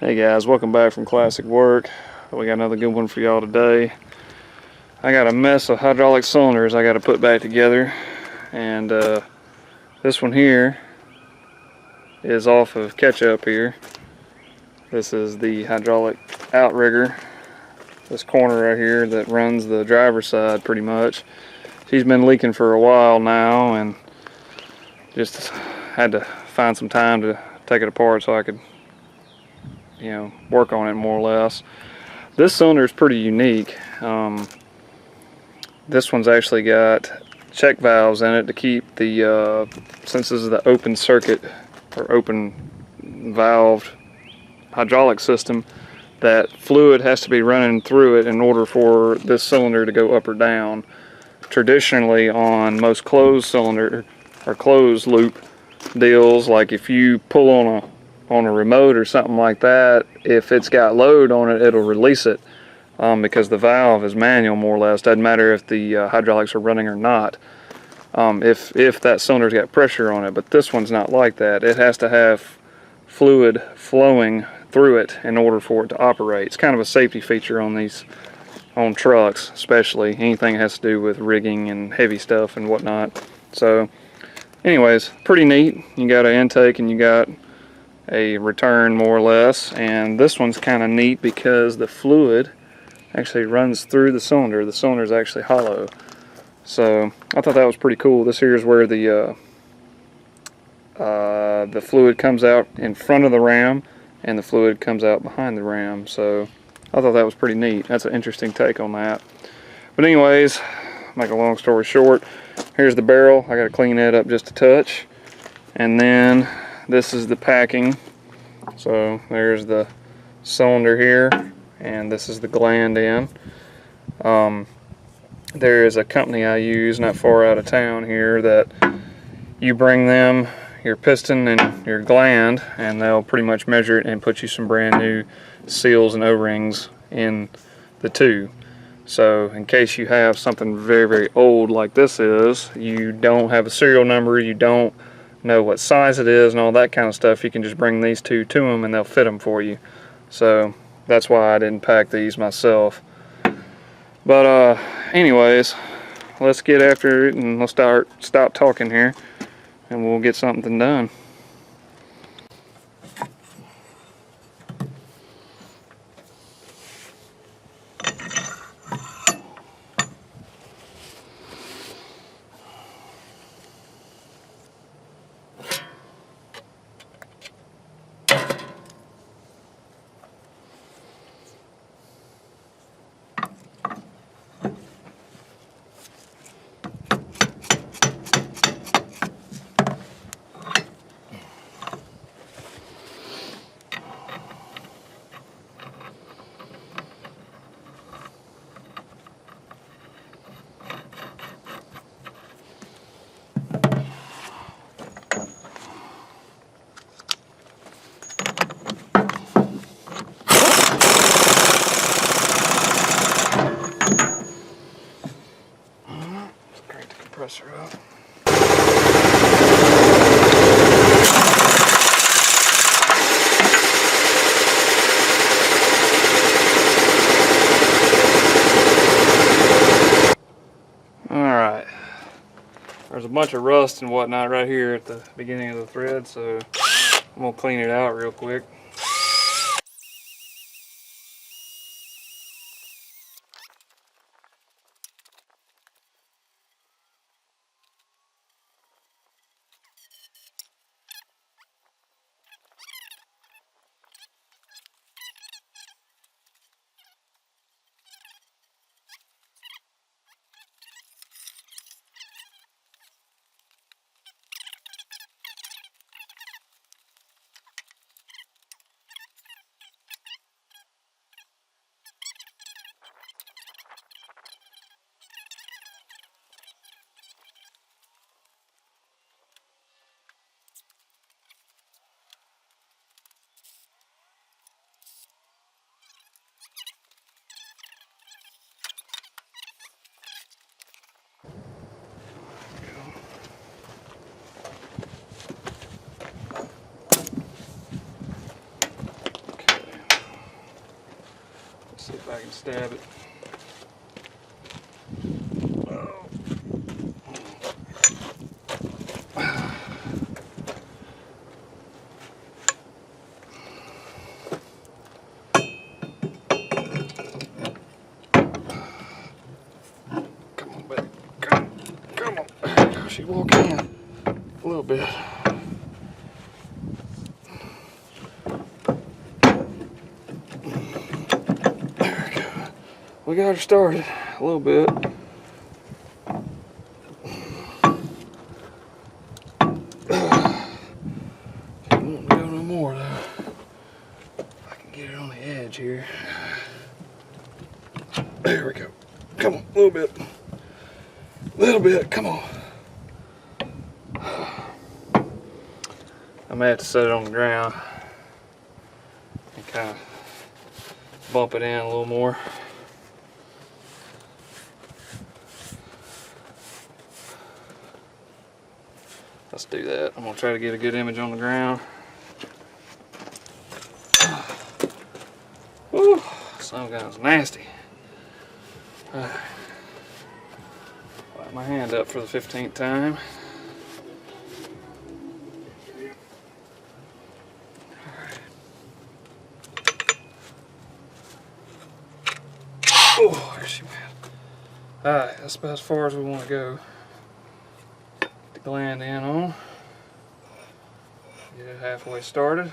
Hey guys, welcome back from Classic Work. We got another good one for y'all today. I got a mess of hydraulic cylinders I got to put back together, and this one here is off of Ketchup here. This is the hydraulic outrigger, this corner right here that runs the driver's side pretty much. She's been leaking for a while now, and just had to find some time to take it apart so I could work on it more or less. This cylinder is pretty unique. This one's actually got check valves in it to keep the, since this is the open circuit or open valved hydraulic system, that fluid has to be running through it in order for this cylinder to go up or down. Traditionally on most closed cylinder or closed loop deals, like if you pull on a remote or something like that, if it's got load on it, it'll release it because the valve is manual more or less. Doesn't matter if the hydraulics are running or not, if that cylinder's got pressure on it. But this one's not like that. It has to have fluid flowing through it in order for it to operate. It's kind of a safety feature on trucks, especially anything that has to do with rigging and heavy stuff and whatnot. So anyways, pretty neat. You got an intake and you got a return more or less, and this one's kind of neat because the fluid actually runs through the cylinder. The cylinder is actually hollow, so I thought that was pretty cool. This here is where the fluid comes out in front of the ram and the fluid comes out behind the ram, so I thought that was pretty neat. That's an interesting take on that. But anyways, make a long story short, here's the barrel. I got to clean that up just a touch, and then this is the packing. So there's the cylinder here, and this is the gland end. There is a company I use not far out of town here that you bring them your piston and your gland, and they'll pretty much measure it and put you some brand new seals and O-rings in the two. So in case you have something very, very old like this is, you don't have a serial number, you don't know what size it is and all that kind of stuff, you can just bring these two to them and they'll fit them for you. So that's why I didn't pack these myself. But anyways, let's get after it and let's stop talking here and we'll get something done. Compressor up. Alright, there's a bunch of rust and whatnot right here at the beginning of the thread, so I'm going to clean it out real quick. I can stab it. Oh. Come on, baby. Come on. She walked in a little bit. There we go. We got her started a little bit. She won't go no more though. I can get it on the edge here. There we go. Come on, a little bit. Little bit, come on. I may have to set it on the ground and kind of bump it in a little more. Let's do that. I'm gonna try to get a good image on the ground. Whew, some guy's nasty. Wipe my hand up for the 15th time. Oh, there she went. Alright, that's about as far as we want to go. Get the gland in on. Get it halfway started.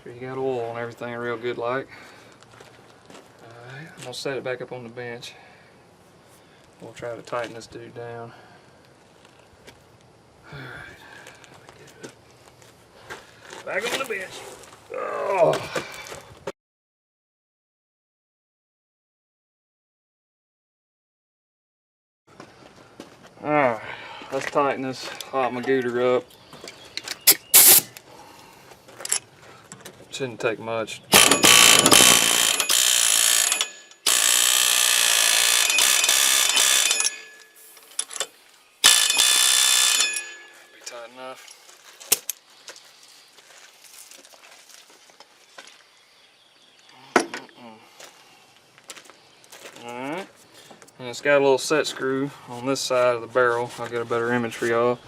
Sure you got oil and everything real good like. Alright, I'm going to set it back up on the bench. We'll try to tighten this dude down. Alright, get it back on the bench. Oh. Alright, let's tighten this hot magooter up. Shouldn't take much. Be tight enough. Alright, and it's got a little set screw on this side of the barrel. I'll get a better image for y'all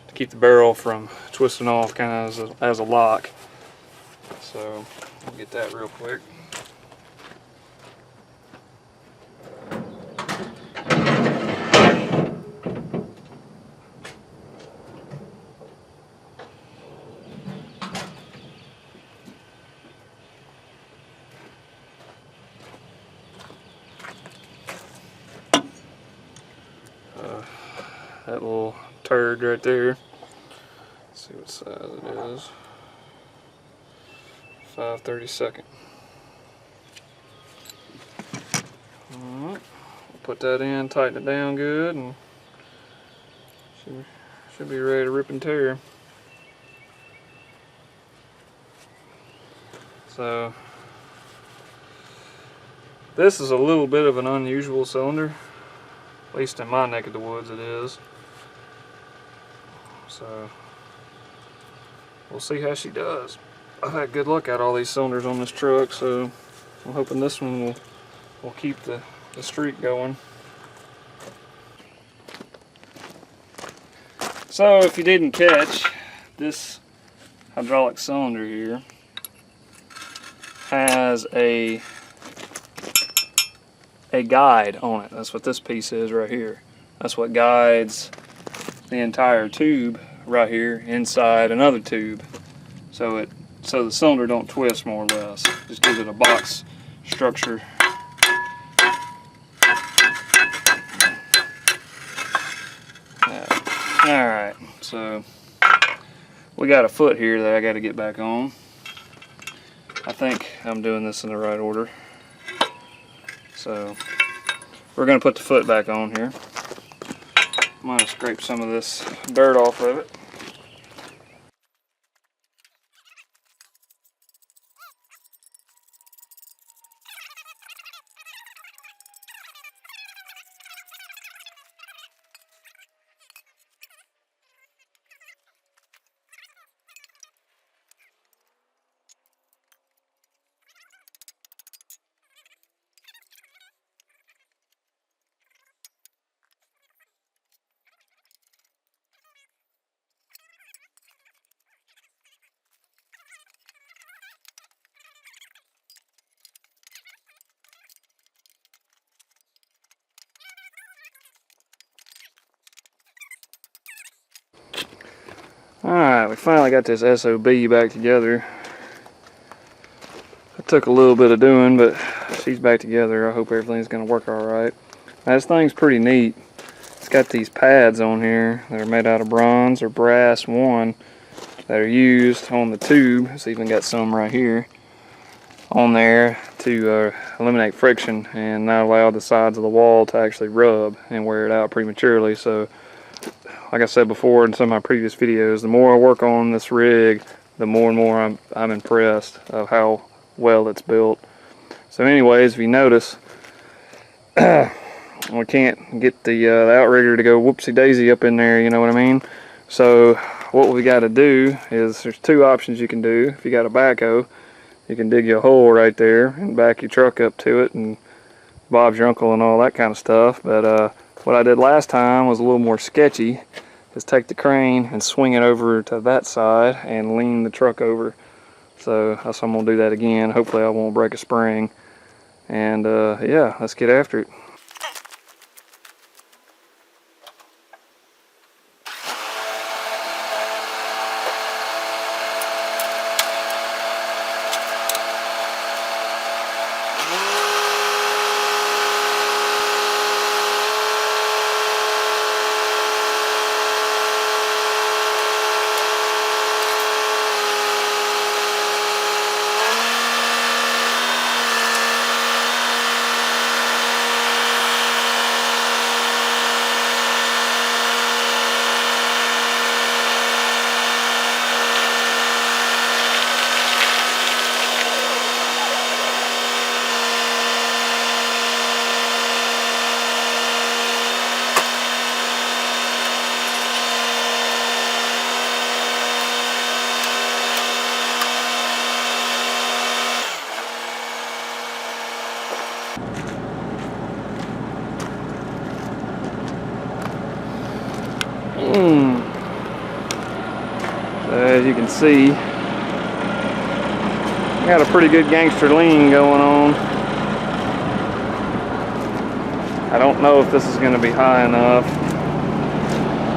to keep the barrel from twisting off kind of as a lock. So we'll get that real quick. That little turd right there. Let's see what size it is. 5/32. Alright, we'll put that in, tighten it down good, and should be ready to rip and tear. So this is a little bit of an unusual cylinder, at least in my neck of the woods it is. So we'll see how she does. I've had good luck at all these cylinders on this truck, so I'm hoping this one will keep the streak going. So if you didn't catch, this hydraulic cylinder here has a guide on it. That's what this piece is right here. That's what guides the entire tube right here inside another tube, so the cylinder don't twist, more or less. Just gives it a box structure. Alright, so we got a foot here that I got to get back on. I think I'm doing this in the right order. So we're going to put the foot back on here. I'm going to scrape some of this dirt off of it. Alright, we finally got this SOB back together. It took a little bit of doing, but she's back together. I hope everything's going to work alright. Now, this thing's pretty neat. It's got these pads on here that are made out of bronze or brass one that are used on the tube. It's even got some right here on there to eliminate friction and not allow the sides of the wall to actually rub and wear it out prematurely. So like I said before in some of my previous videos, the more I work on this rig, the more and more I'm impressed of how well it's built. So anyways, if you notice, we can't get the outrigger to go whoopsie daisy up in there, you know what I mean? So what we got to do is, there's two options you can do. If you got a backhoe, you can dig you a hole right there and back your truck up to it, and Bob's your uncle and all that kind of stuff. But what I did last time was a little more sketchy, is take the crane and swing it over to that side and lean the truck over. So that's how I'm going to do that again. Hopefully I won't break a spring. And yeah, let's get after it. As you can see, got a pretty good gangster lean going on. I don't know if this is going to be high enough,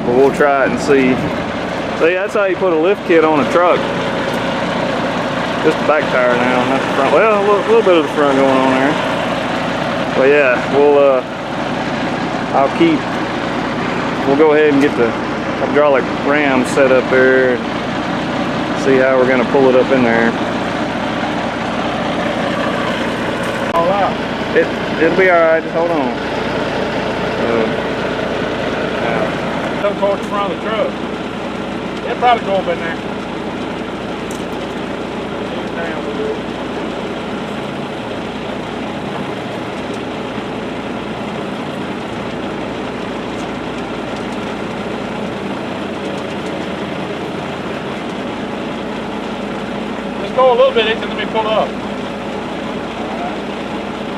but we'll try it and see. See, that's how you put a lift kit on a truck. Just the back tire now, not the front. Well, a little bit of the front going on there. But yeah, we'll go ahead and get the hydraulic ram set up there. See how we're going to pull it up in there. All out. It'll be all right. Just hold on. Come towards the front of the truck. It'll probably go up in there. Down a little. Go a little bit into, let me pull up.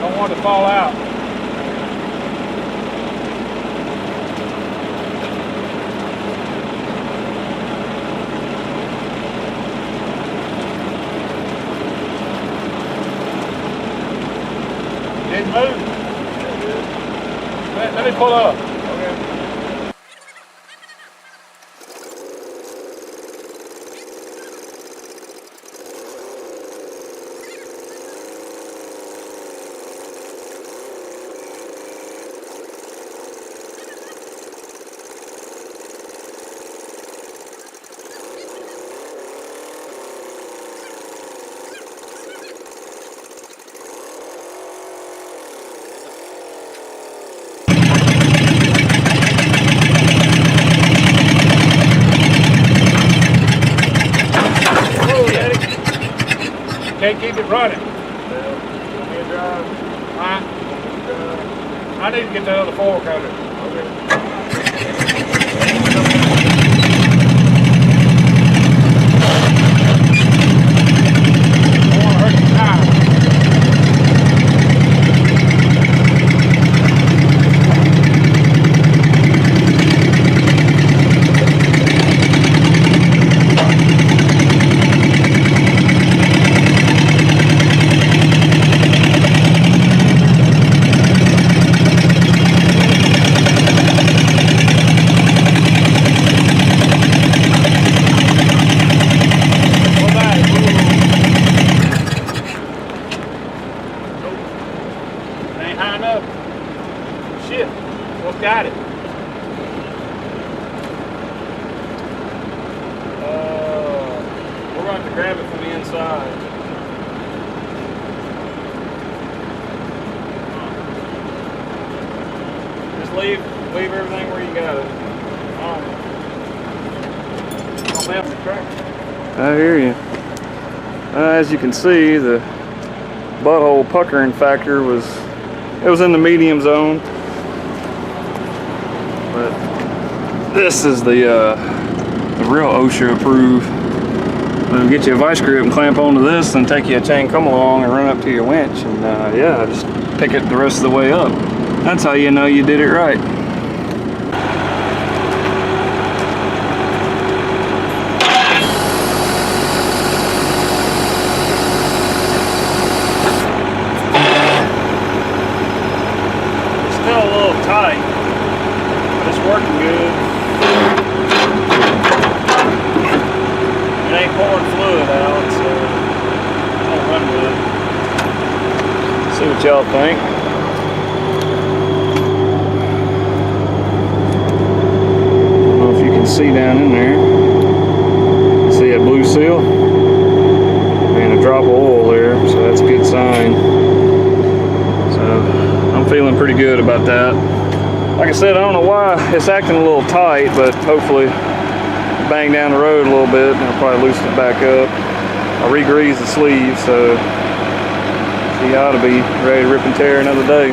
Don't want it to fall out. Didn't move. Let me pull up. Okay. Can't keep it running. I need to get the other fork out of it. I want to hurt the tire. have to grab it from the inside. Just leave everything where you got it. I hear you. As you can see, the butthole puckering factor was in the medium zone. But this is the real OSHA approved. It'll get you a vice grip and clamp onto this, and take you a chain come along and run up to your winch, and yeah, just pick it the rest of the way up. That's how you know you did it right. It's still a little tight, but it's working good. It ain't pouring fluid out, so I'll run with it. See what y'all think. I don't know if you can see down in there. See that blue seal? And a drop of oil there, so that's a good sign. So I'm feeling pretty good about that. Like I said, I don't know why it's acting a little tight, but hopefully bang down the road a little bit and I'll probably loosen it back up. I'll re-grease the sleeve, so she ought to be ready to rip and tear another day.